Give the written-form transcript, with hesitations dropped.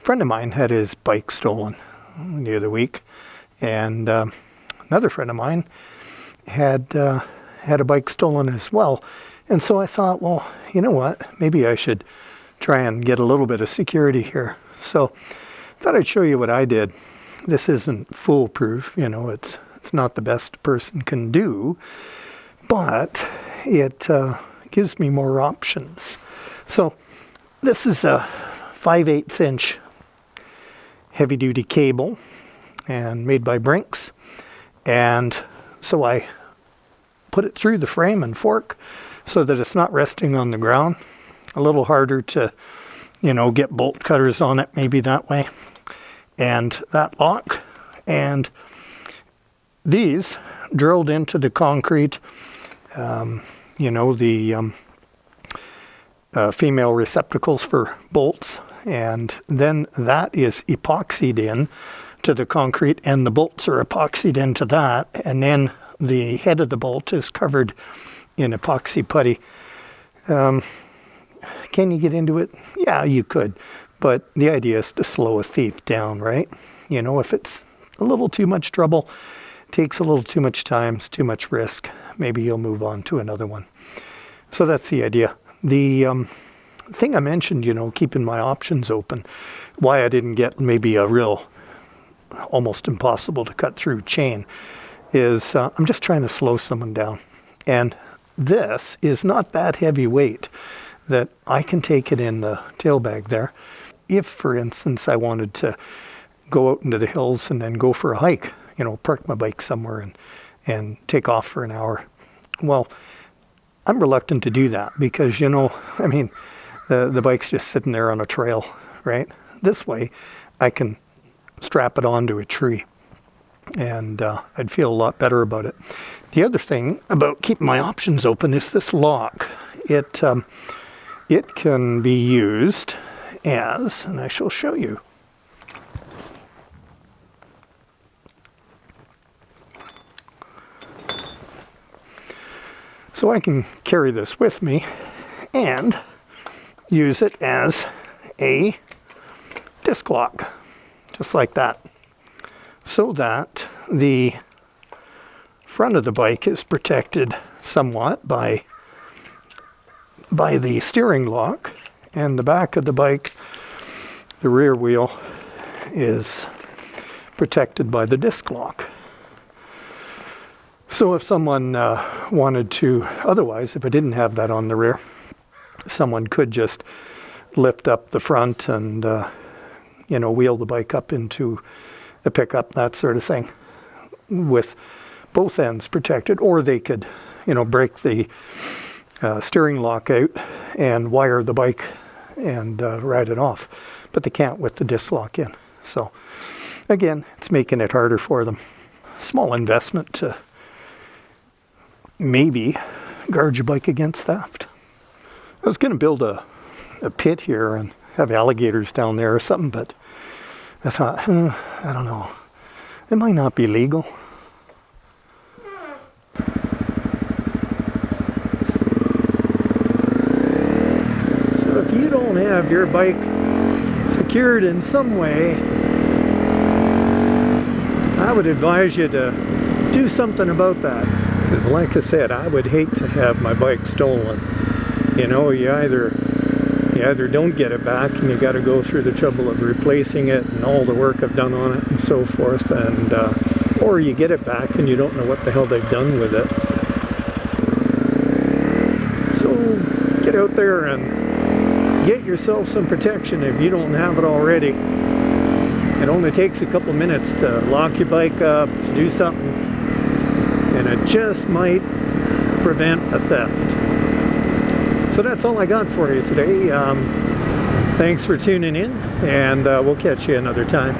friend of mine had his bike stolen the other week, and another friend of mine had a bike stolen as well. And so I thought, well, you know what? Maybe I should try and get a little bit of security here. So I thought I'd show you what I did. This isn't foolproof, you know, it's not the best a person can do, but it gives me more options. So this is a 5/8 inch heavy duty cable and made by Brinks. And so I put it through the frame and fork so that it's not resting on the ground. A little harder to, you know, get bolt cutters on it, maybe that way. And that lock, and these drilled into the concrete, you know, the female receptacles for bolts, and then that is epoxied in to the concrete, and the bolts are epoxied into that, and then the head of the bolt is covered in epoxy putty. Can you get into it? Yeah, you could, but the idea is to slow a thief down, right? You know, if it's a little too much trouble, takes a little too much time, it's too much risk, maybe you'll move on to another one. So that's the idea. The thing I mentioned, you know, keeping my options open, why I didn't get maybe a real almost impossible to cut through chain, is I'm just trying to slow someone down. And this is not that heavy weight that I can take it in the tail bag there. If, for instance, I wanted to go out into the hills and then go for a hike, you know, park my bike somewhere and take off for an hour. Well, I'm reluctant to do that because, you know, I mean, the bike's just sitting there on a trail, right? This way, I can strap it onto a tree, and I'd feel a lot better about it. The other thing about keeping my options open is this lock. It can be used as, and I shall show you. So I can carry this with me and use it as a disc lock, just like that, so that the front of the bike is protected somewhat by the steering lock, and the back of the bike, the rear wheel, is protected by the disc lock. So if someone wanted to, otherwise, if I didn't have that on the rear, someone could just lift up the front and, you know, wheel the bike up into a pickup, that sort of thing, with both ends protected. Or they could, you know, break the steering lock out and wire the bike and ride it off. But they can't with the disc lock in. So, again, it's making it harder for them. Small investment to maybe guard your bike against theft. I was going to build a pit here and have alligators down there or something, but I thought, I don't know, it might not be legal. So if you don't have your bike secured in some way, I would advise you to do something about that. Because like I said, I would hate to have my bike stolen. You know, you either don't get it back and you got to go through the trouble of replacing it and all the work I've done on it and so forth, and or you get it back and you don't know what the hell they've done with it. So get out there and get yourself some protection if you don't have it already. It only takes a couple minutes to lock your bike up, to do something, and it just might prevent a theft. So that's all I got for you today. Thanks for tuning in, and we'll catch you another time.